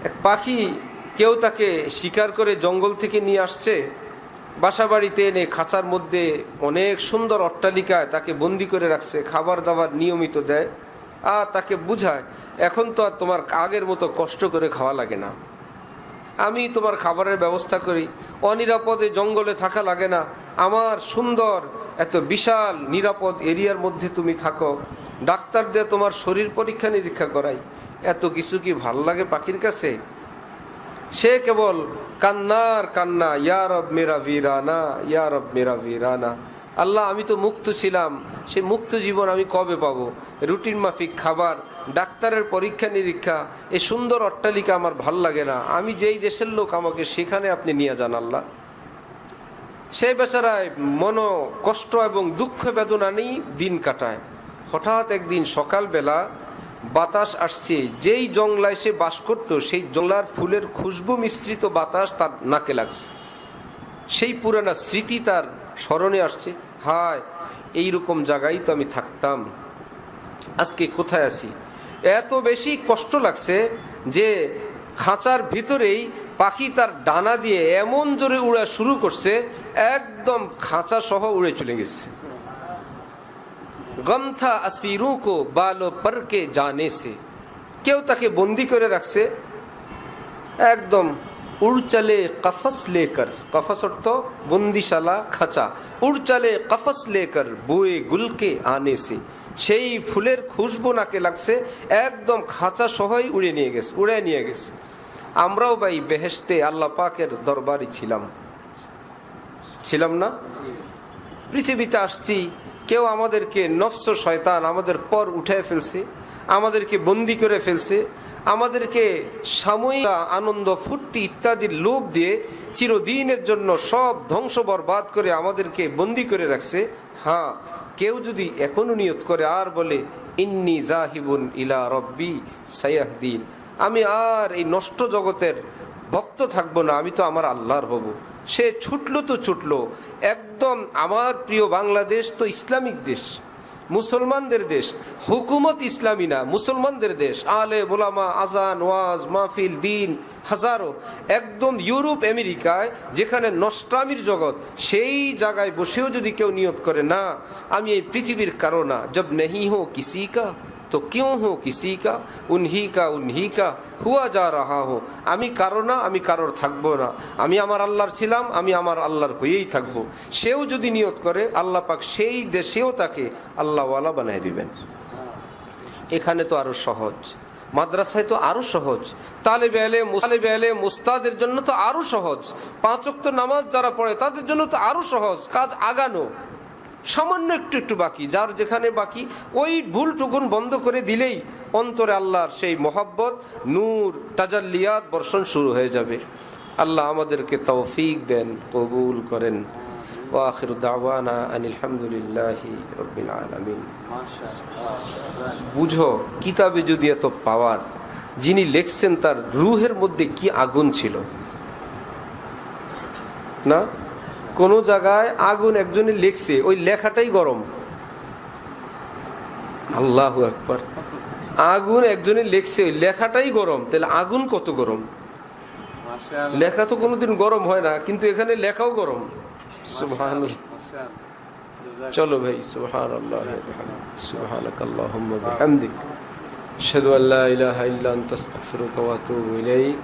এক পাখি কেউ তাকে শিকার করে জঙ্গল থেকে নিয়ে আসছে, বাসা বাড়িতে এনে খাঁচার মধ্যে অনেক সুন্দর অট্টালিকায় তাকে বন্দি করে রাখছে, খাবার দাবার নিয়মিত দেয়, আর তাকে বুঝায় এখন তো আর তোমার আগের মতো কষ্ট করে খাওয়া লাগে না, আমি তোমার খাবারের ব্যবস্থা করি, অনিরাপদে জঙ্গলে থাকা লাগে না, আমার সুন্দর এত বিশাল নিরাপদ এরিয়ার মধ্যে তুমি থাকো, ডাক্তার দিয়ে তোমার শরীর পরীক্ষা নিরীক্ষা করাই, এত কিছু কি ভাল লাগে পাখির কাছে? সে কেবল কান্নার কান্না, ইয়া রব মেরা ভিরানা, ইয়া রব মেরা ভিরানা। আল্লাহ, আমি তো মুক্ত ছিলাম, সে মুক্ত জীবন আমি কবে পাবো? রুটিন মাফিক খাবার, ডাক্তারের পরীক্ষা নিরীক্ষা, এ সুন্দর অট্টালিকা আমার ভাল লাগে না, আমি যেই দেশের লোক আমাকে সেখানে আপনি নিয়ে যান আল্লাহ। সেই বেচারায় মন কষ্ট এবং দুঃখ বেদনা নিয়ে দিন কাটায়। হঠাৎ একদিন সকালবেলা বাতাস আসছে, যেই জংলায় সে বাস করত সেই জংলার ফুলের খুশবু মিশ্রিত বাতাস তার নাকে লাগছে। সেই পুরানা স্মৃতি তার স্মরণে আসছে, হায় এইরকম জায়গায় তো আমি থাকতাম, আজকে কোথায় আছি? এত বেশি কষ্ট লাগছে যে খাঁচার ভিতরেই পাখি তার ডানা দিয়ে এমন জোরে উড়া শুরু করছে, একদম খাঁচা সহ উড়ে চলে গেছে। গম থা আসিরু কো বালো পর কে জানে সে, কেউ তাকে বন্দি করে রাখছে একদম উড় চলে কফস লেকর, কফস অর্থ বন্দিশালা খাঁচা, উড় চলে কফস লেকর বুয়ে গুলকে আনে সে, সেই ফুলের খুশবু নাকে লাগছে, একদম খাঁচা সহই উড়ে নিয়ে গেছে। আমরাও ভাই বেহেশতে আল্লাহ পাকের দরবারই ছিলাম না? পৃথিবীতে আসছি, কেউ আমাদেরকে নফস শয়তান আমাদের পর উঠে ফেলছে, আমাদেরকে বন্দি করে ফেলছে, আমাদেরকে সাময়িক আনন্দ ফুর্তি ইত্যাদির লোভ দিয়ে চিরদিনের জন্য সব ধ্বংস বরবাদ করে আমাদেরকে বন্দি করে রাখছে। হ্যাঁ, কেউ যদি এখনো নিয়ত করে আর বলে ইন্নি জাহিবুন ইলা রব্বি সায়াহদিন, আমি আর এই নষ্ট জগতের ভক্ত থাকবো না, আমি তো আমার আল্লাহর হব, সে ছুটলো তো ছুটলো। একদম আমার প্রিয় বাংলাদেশ তো ইসলামিক দেশ, মুসলমানদের দেশ, হুকুমত ইসলামী না, মুসলমানদের দেশ, আলে ওলামা, আজান, ওয়াজ, মাহফিল, দিন হাজারো। একদম ইউরোপ আমেরিকায় যেখানে নষ্টামির জগৎ, সেই জায়গায় বসেও যদি কেউ নিয়ত করে না আমি এই পৃথিবীর কারো না, জব নেহি হো কিসি কা তো কিউ হো কিসি কা, উনহি কা হুয়া যা রাহা হো, আমি কারো না, আমি কারোর থাকবো না, আমি আমার আল্লাহর ছিলাম, আমি আমার আল্লাহর হয়েই থাকবো। সেও যদি নিয়ত করে আল্লাহ পাক সেই দেশেও তাকে আল্লাহওয়ালা বানায় দিবেন। এখানে তো আরো সহজ, মাদ্রাসায় তো আরো সহজ, তালেবে ইলম উস্তাদের জন্য তো আরো সহজ, 5 ওয়াক্ত নামাজ যারা পড়ে তাদের জন্য তো আরো সহজ, কাজ আগানো সামান্য একটু বাকি, যার যেখানে বাকি ওই ভুলটুকুন বন্ধ করে দিলেই অন্তরে আল্লাহর সেই মোহাব্বত, নূর, তাজাল্লিয়াত বর্ষণ শুরু হয়ে যাবে। আল্লাহ আমাদেরকে তৌফিক দেন, কবুল করেন। ওয়া আখিরু দাওয়ানা আনিল হামদুলিল্লাহি রাব্বিল আলামিন। বুঝো, কিতাবে যদি এত পাওয়ার, যিনি লিখছেন তার রুহের মধ্যে কি আগুন ছিল না? কোন জায়গায় আগুন একজনে লিখছে, ওই লেখাটাই গরম। আল্লাহু আকবার, আগুন একজনে লিখছে, ওই লেখাটাই গরম, তাহলে আগুন কত গরম? লেখা তো কোনোদিন গরম হয় না, কিন্তু এখানে লেখাও গরম। সুবহানাল্লাহ। চলো ভাই, সুবহানাল্লাহ, সুবহানাকাল্লাহুম্মা ওয়া বিহামদিক, আশহাদু আল্লা ইলাহা ইল্লা আনতা আস্তাগফিরুকা ওয়া আতুবু ইলাইক।